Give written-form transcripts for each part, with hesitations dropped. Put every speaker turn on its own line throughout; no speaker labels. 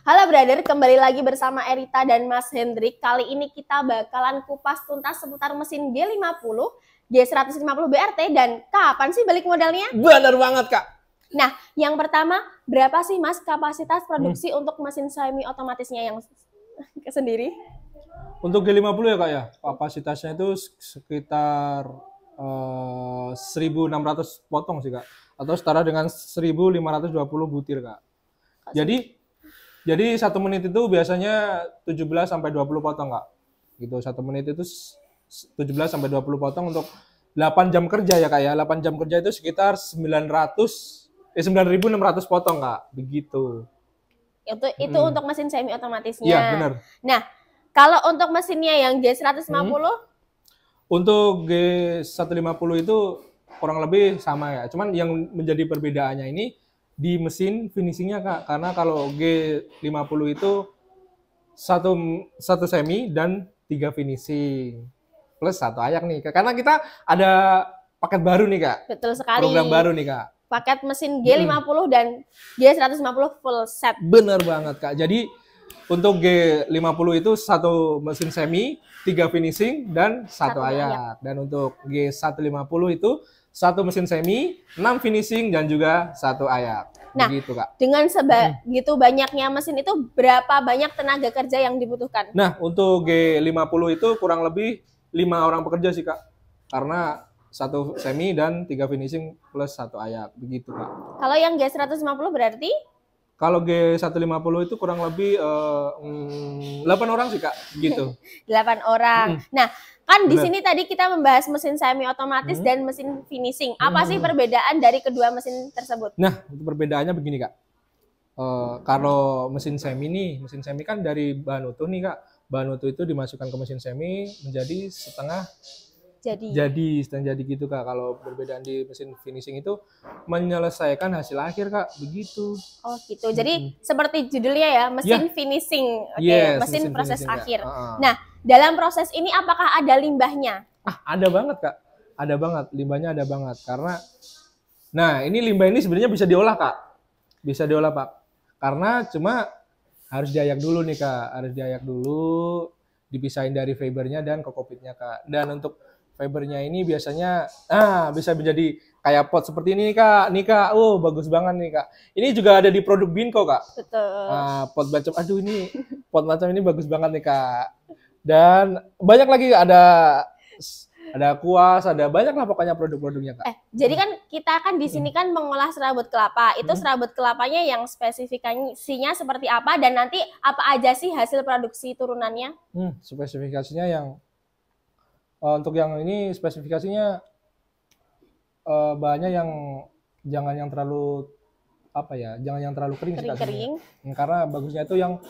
Halo brother, kembali lagi bersama Erita dan Mas Hendrik. Kali ini kita bakalan kupas tuntas seputar mesin G50, G150 BRT, dan kapan sih balik modalnya?
Benar banget, Kak.
Nah, yang pertama, berapa sih Mas kapasitas produksi untuk mesin semi otomatisnya yang sendiri?
Untuk G50 ya, Kak ya, kapasitasnya itu sekitar 1.600 potong sih, Kak. Atau setara dengan 1.520 butir, Kak. Jadi 1 menit itu biasanya 17 sampai 20 potong, Kak. Gitu, 1 menit itu 17 sampai 20 potong untuk 8 jam kerja ya, Kak ya. 8 jam kerja itu sekitar 9.600 potong, Kak. Begitu.
Itu untuk mesin semi otomatisnya.
Iya, benar.
Nah, kalau untuk mesinnya yang G150?
Untuk G150 itu kurang lebih sama ya. Cuman yang menjadi perbedaannya ini di mesin finishingnya, Kak. Karena kalau G50 itu satu semi dan 3 finishing plus 1 ayak nih, Kak. Karena kita ada paket baru nih, Kak.
Betul sekali.
Program baru nih, Kak.
Paket mesin G50 dan G150 full set.
Bener banget, Kak. Jadi untuk G50 itu 1 mesin semi, 3 finishing, dan 1 ayak. Dan untuk G150 itu 1 mesin semi, 6 finishing, dan juga 1 ayak.
Nah,
begitu, Kak.
Dengan sebegitu banyaknya mesin itu, berapa banyak tenaga kerja yang dibutuhkan?
Nah, untuk G50 itu kurang lebih 5 orang pekerja sih, Kak. Karena 1 semi dan 3 finishing plus 1 ayak. Begitu, Kak.
Kalau yang G150 berarti?
Kalau G150 itu kurang lebih 8 orang sih, Kak, gitu.
8 orang. Nah, kan di sini tadi kita membahas mesin semi otomatis dan mesin finishing. Apa sih perbedaan dari kedua mesin tersebut?
Nah, itu perbedaannya begini, Kak. Kalau mesin semi kan dari bahan utuh nih, Kak. Bahan utuh itu dimasukkan ke mesin semi menjadi setengah jadi gitu, Kak. Kalau perbedaan di mesin finishing itu menyelesaikan hasil akhir, Kak, begitu.
Oh gitu. Jadi seperti judulnya ya, mesin finishing. Oke, mesin proses akhir. Nah, dalam proses ini apakah ada limbahnya?
Ada banget, Kak. Ada banget, limbahnya ada banget. Karena nah, ini limbah ini sebenarnya bisa diolah, Kak. Bisa diolah, Pak. Karena cuma harus diayak dulu nih, Kak. Harus diayak dulu, dipisahin dari fibernya dan kokopitnya, Kak. Dan untuk fibernya ini biasanya bisa menjadi kayak pot seperti ini, Kak. Nih, Kak. Bagus banget nih, Kak. Ini juga ada di produk Binco, Kak.
Betul.
Pot macam ini pot macam ini bagus banget nih, Kak. Dan banyak lagi, ada kuas, ada banyak lah pokoknya produk-produknya, Kak.
Jadi kan kita kan di sini kan mengolah serabut kelapa. Itu serabut kelapanya yang spesifikasinya seperti apa dan nanti apa aja sih hasil produksi turunannya?
Spesifikasinya yang untuk yang ini spesifikasinya bahannya yang jangan yang terlalu jangan yang terlalu kering sih, Kak. Karena bagusnya itu yang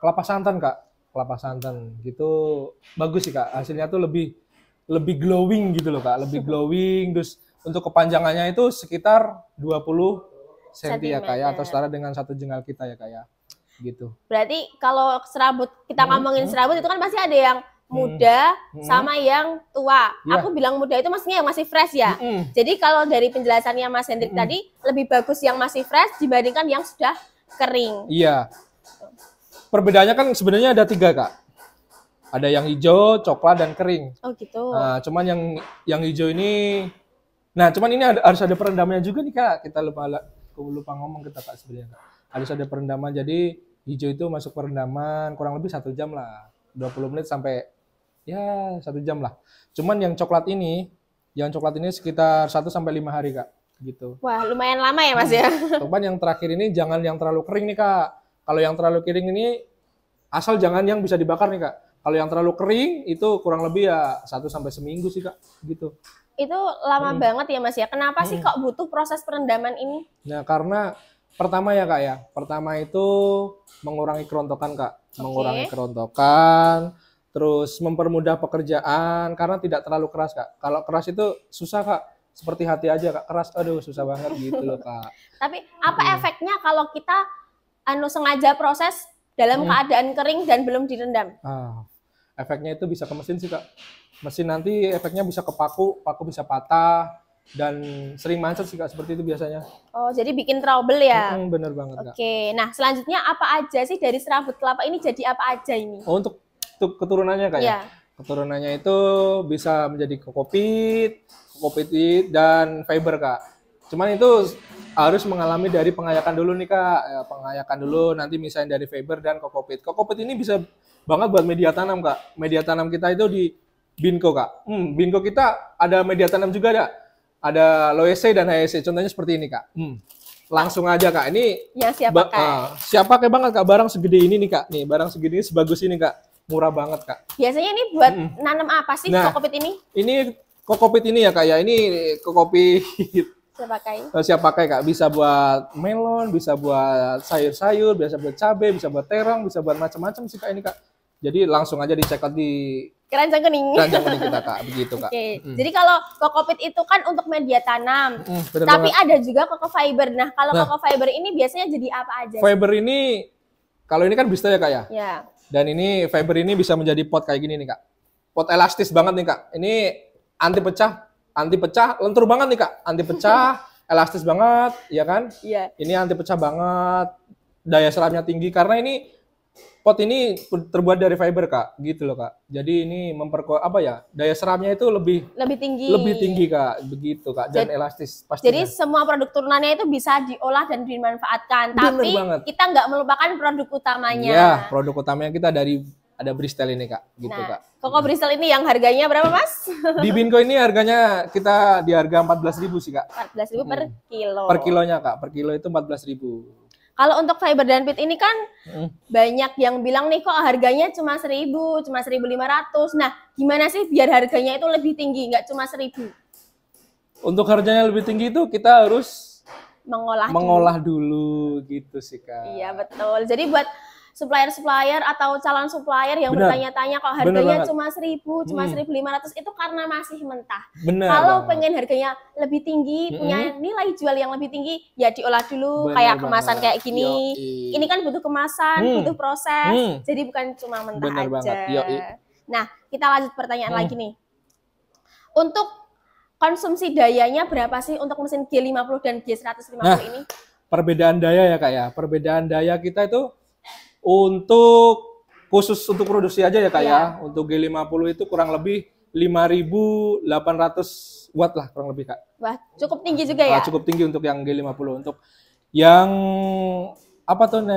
kelapa santan, Kak. Kelapa santan gitu bagus sih, Kak. Hasilnya tuh lebih glowing gitu loh, Kak. Lebih glowing. Terus untuk kepanjangannya itu sekitar 20 cm ya, Kak ya, atau setara dengan 1 jengkal kita ya, Kak ya. Gitu.
Berarti kalau serabut kita ngomongin serabut itu kan pasti ada yang muda sama yang tua. Aku bilang muda itu maksudnya yang masih fresh ya. Jadi kalau dari penjelasannya Mas Hendrik tadi lebih bagus yang masih fresh dibandingkan yang sudah kering.
Iya. Perbedaannya kan sebenarnya ada 3, Kak. Ada yang hijau, coklat, dan kering.
Oh gitu.
Nah, cuman yang hijau ini, cuman ini harus ada perendamannya juga nih, Kak. Kita lupa ngomong kita, Kak, sebenarnya. Harus ada perendaman. Jadi hijau itu masuk perendaman kurang lebih 1 jam lah, 20 menit sampai 1 jam lah. Cuman yang coklat ini sekitar 1 sampai 5 hari, Kak. Gitu.
Wah, lumayan lama ya, Mas ya.
Cuman yang terakhir ini jangan yang terlalu kering nih, Kak. Kalau yang terlalu kering ini asal jangan yang bisa dibakar nih, Kak. Kalau yang terlalu kering itu kurang lebih 1 sampai seminggu sih, Kak. Gitu.
Itu lama banget ya, Mas ya. Kenapa sih kok butuh proses perendaman ini?
Nah, karena pertama ya, Kak ya. Pertama itu mengurangi kerontokan, Kak. Mengurangi kerontokan, terus mempermudah pekerjaan karena tidak terlalu keras, Kak. Kalau keras itu susah, Kak. Seperti hati aja, Kak. Keras, aduh susah banget gitu loh, Kak.
Tapi apa efeknya kalau kita sengaja proses dalam keadaan kering dan belum direndam?
Efeknya itu bisa ke mesin sih, Kak. Mesin nanti efeknya bisa ke paku bisa patah, dan sering macet sih Kak, seperti itu biasanya.
Oh, jadi bikin trouble ya?
Bener banget Kak.
Oke, nah selanjutnya apa aja sih dari serabut kelapa ini jadi apa aja ini?
Oh, untuk keturunannya Kak ya? Keturunannya itu bisa menjadi kokopit dan fiber Kak. Cuman itu harus mengalami dari pengayakan dulu nih Kak. Ya, pengayakan dulu, nanti misalnya dari fiber dan kokopit. Kokopit ini bisa banget buat media tanam Kak. Media tanam kita itu di Binko Kak. Binko kita ada media tanam juga ada low EC dan high EC. Contohnya seperti ini Kak. Langsung aja Kak. Ini
yang siap pakai.
Siap pakai banget Kak. Barang segede ini nih Kak. Nih, barang segede ini sebagus ini Kak. Murah banget Kak.
Biasanya ini buat nanam apa sih kokopit ini?
Ini kokopit ini ya Kak ya. Ini kokopit siap pakai Kak. Bisa buat melon, bisa buat sayur-sayur, bisa buat cabai, bisa buat terong, bisa buat macam-macam sih Kak ini Kak. Jadi langsung aja dicekot di
keranjang kening.
Keranjang kening kita Kak, begitu Kak.
Jadi kalau kokopit itu kan untuk media tanam. Tapi ada juga koko fiber. Nah, kalau koko fiber ini biasanya jadi apa aja?
Fiber ini, kalau ini kan bisa ya Kak ya?
Ya.
Dan ini fiber ini bisa menjadi pot kayak gini nih Kak. Pot elastis banget nih Kak. Ini anti pecah, lentur banget nih Kak. Anti pecah, elastis banget, ya kan?
Iya.
Ini anti pecah banget, daya serapnya tinggi karena ini pot ini terbuat dari fiber Kak, gitu loh Kak. Jadi ini daya serapnya itu lebih tinggi Kak, begitu Kak. Dan elastis pastinya.
Jadi semua produk turunannya itu bisa diolah dan dimanfaatkan. Tapi kita nggak melupakan produk utamanya.
Iya, produk utamanya kita ada Bristol ini Kak, gitu Kak.
Koko Bristol ini yang harganya berapa Mas?
Di Binko ini harganya kita di harga 14.000 sih Kak.
14.000 per kilo.
Per kilonya Kak, per kilo itu 14.000.
Kalau untuk fiber dan pit ini kan banyak yang bilang nih kok harganya cuma 1.000, cuma 1.500. Nah, gimana sih biar harganya itu lebih tinggi, nggak cuma 1.000?
Untuk harganya lebih tinggi itu kita harus
mengolah
dulu gitu sih Kak.
Iya betul. Jadi buat supplier atau calon supplier yang bertanya-tanya kok harganya cuma 1.000, cuma 1.500 itu karena masih mentah. Kalau pengen harganya lebih tinggi, punya nilai jual yang lebih tinggi, ya diolah dulu kayak kemasan kayak gini. Ini kan butuh kemasan, butuh proses, jadi bukan cuma mentah aja. Nah, kita lanjut pertanyaan lagi nih. Untuk konsumsi dayanya berapa sih untuk mesin G50 dan G150 ini?
Perbedaan daya ya Kak ya. Perbedaan daya kita itu khusus untuk produksi aja ya Kak ya. Untuk G50 itu kurang lebih 5.800 watt lah kurang lebih Kak.
Wah, cukup tinggi juga ya?
Cukup tinggi untuk yang G50. Untuk yang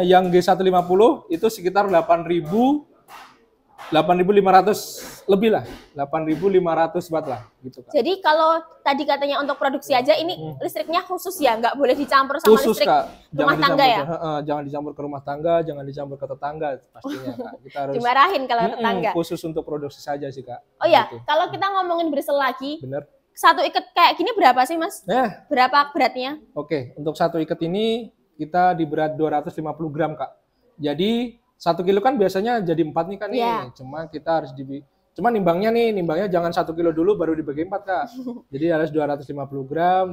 yang G150 itu sekitar 8.500 lebih lah, 8.500 watt lah gitu Kak.
Jadi kalau tadi katanya untuk produksi aja ini listriknya khusus ya, nggak boleh dicampur sama listrik
Kak.
Rumah tangga ya?
Jangan dicampur ke rumah tangga, jangan dicampur ke tetangga pastinya Kak. Kita harus
dimarahin kalau tetangga.
Khusus untuk produksi saja sih Kak.
Oh ya, kalau kita ngomongin Bristol lagi,
bener.
Satu ikat kayak gini berapa sih Mas? Berapa beratnya?
Oke, untuk satu ikat ini kita di berat 250 gram Kak. Jadi 1 kilo kan biasanya jadi 4 nih kan nih. Cuma kita harus nimbangnya jangan 1 kilo dulu baru dibagi 4 Kak. Jadi harus 250 gram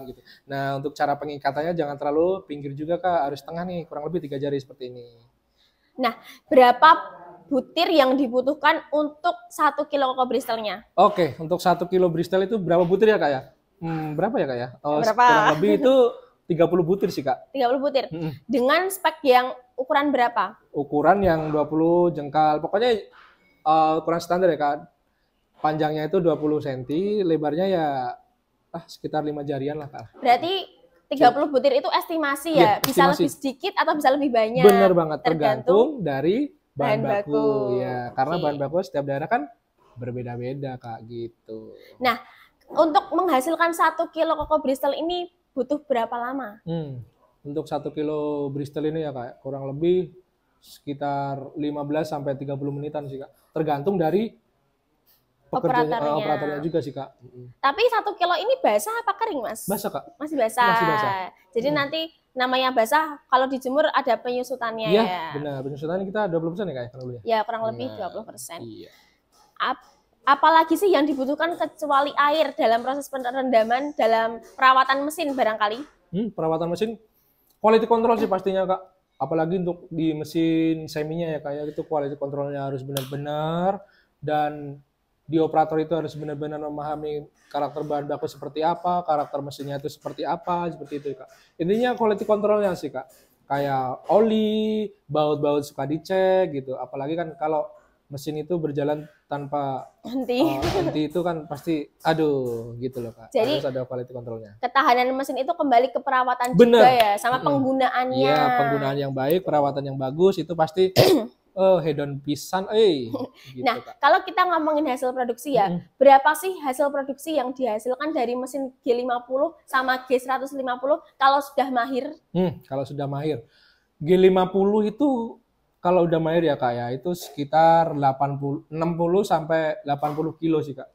gitu. Nah, untuk cara pengikatannya jangan terlalu pinggir juga Kak, harus tengah nih, kurang lebih 3 jari seperti ini.
Nah, berapa butir yang dibutuhkan untuk 1 kilo koko Bristolnya?
Oke, untuk 1 kilo Bristol itu berapa butir ya Kak ya? Berapa ya Kak ya?
Berapa?
Kurang lebih itu 30 butir sih Kak.
30 butir. Dengan spek yang ukuran berapa?
Ukuran yang 20 jengkal. Pokoknya ukuran standar ya Kak. Panjangnya itu 20 cm, lebarnya ya sekitar 5 jarian lah Kak.
Berarti 30 butir itu estimasi ya? Bisa lebih sedikit atau bisa lebih banyak?
Bener banget, tergantung dari bahan baku. Ya, karena bahan baku setiap daerah kan berbeda-beda Kak gitu.
Nah, untuk menghasilkan 1 kilo koko Bristol ini butuh berapa lama?
Untuk 1 kilo Bristol ini ya Kak, kurang lebih sekitar 15 sampai 30 menitan sih Kak. Tergantung dari operatornya juga sih Kak.
Tapi 1 kilo ini basah apa kering Mas?
Basah Kak.
Masih basah. Jadi nanti namanya basah, kalau dijemur ada penyusutannya ya?
Iya, benar. Penyusutannya kita 20% ya Kak?
Ya, kurang lebih 20%. Iya. Apalagi sih yang dibutuhkan kecuali air dalam proses perendaman, dalam perawatan mesin barangkali?
Perawatan mesin, quality control sih pastinya Kak. Apalagi untuk di mesin seminya ya Kak ya, itu quality controlnya harus benar-benar dan di operator itu harus benar-benar memahami karakter bahan baku seperti apa, karakter mesinnya itu seperti apa, seperti itu Kak. Intinya quality controlnya sih Kak. Kayak oli, baut-baut suka dicek gitu. Apalagi kan kalau mesin itu berjalan tanpa henti itu kan pasti aduh gitu loh Kak.
Jadi,
harus ada quality controlnya.
Ketahanan mesin itu kembali ke perawatan juga ya, sama penggunaannya.
Iya, penggunaan yang baik, perawatan yang bagus itu pasti hedon pisan, gitu,
nah,
Kak.
kalau kita ngomongin hasil produksi ya, berapa sih hasil produksi yang dihasilkan dari mesin G50 sama G150 kalau sudah mahir?
Kalau sudah mahir. G50 itu kalau udah mahir ya Kak ya, itu sekitar 60 sampai 80 kilo sih Kak.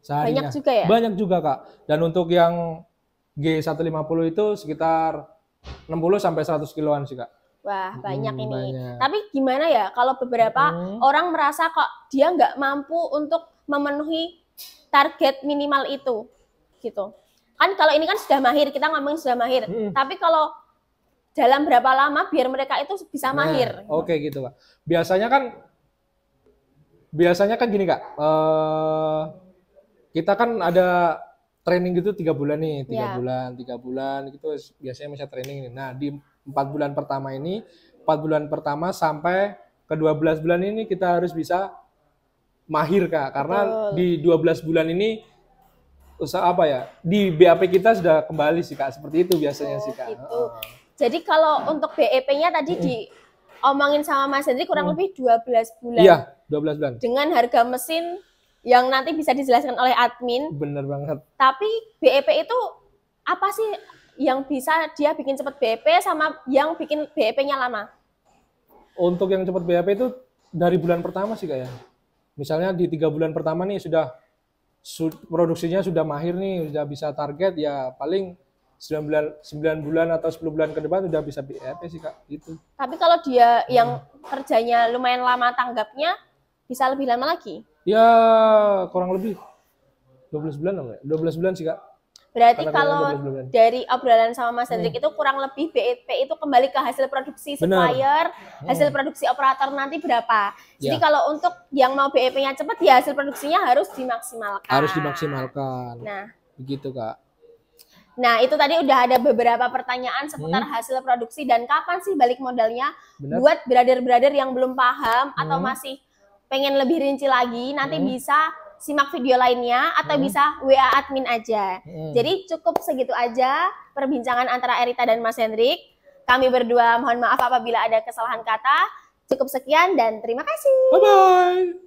Seharinya.
Banyak juga ya?
Banyak juga Kak. Dan untuk yang G150 itu sekitar 60 sampai 100 kiloan sih Kak.
Wah, banyak ini.
Banyak.
Tapi gimana ya kalau beberapa orang merasa kok dia nggak mampu untuk memenuhi target minimal itu, gitu. Kan kalau ini kan sudah mahir, kita ngomongin sudah mahir. Tapi kalau dalam berapa lama biar mereka itu bisa mahir?
Oke gitu Kak. Biasanya kan gini Kak. Kita kan ada training gitu 3 bulan nih, 3 bulan gitu biasanya masa training ini. Nah, di 4 bulan pertama ini, 4 bulan pertama sampai ke 12 bulan ini kita harus bisa mahir Kak. Karena di 12 bulan ini usaha apa ya? Di BAP kita sudah kembali sih Kak. Seperti itu biasanya sih Kak.
Gitu. Jadi kalau untuk BEP-nya tadi diomongin sama Mas Hendrik kurang lebih 12 bulan.
Iya, 12 bulan.
Dengan harga mesin yang nanti bisa dijelaskan oleh admin.
Bener banget.
Tapi BEP itu apa sih yang bisa dia bikin cepat BEP sama yang bikin BEP-nya lama?
Untuk yang cepat BEP itu dari bulan pertama sih Kak ya. Misalnya di 3 bulan pertama nih produksinya sudah mahir nih, sudah bisa target ya paling 9 bulan atau 10 bulan ke depan udah bisa BEP sih Kak, gitu. Tapi
kalau dia yang kerjanya lumayan lama tanggapnya bisa lebih lama lagi?
Ya kurang lebih 12 bulan lah, 12 bulan sih Kak.
Berarti kalau dari obrolan sama Mas Hendrik itu kurang lebih BEP itu kembali ke hasil produksi supplier, hasil produksi operator nanti berapa. Jadi kalau untuk yang mau BEP-nya cepat ya hasil produksinya harus dimaksimalkan.
Harus dimaksimalkan.
Nah,
begitu Kak.
Nah, itu tadi udah ada beberapa pertanyaan seputar hasil produksi dan kapan sih balik modalnya. Buat brother-brother yang belum paham atau masih pengen lebih rinci lagi, nanti bisa simak video lainnya atau bisa WA admin aja. Jadi cukup segitu aja perbincangan antara Erita dan Mas Hendrik. Kami berdua mohon maaf apabila ada kesalahan kata. Cukup sekian dan terima kasih. Bye-bye.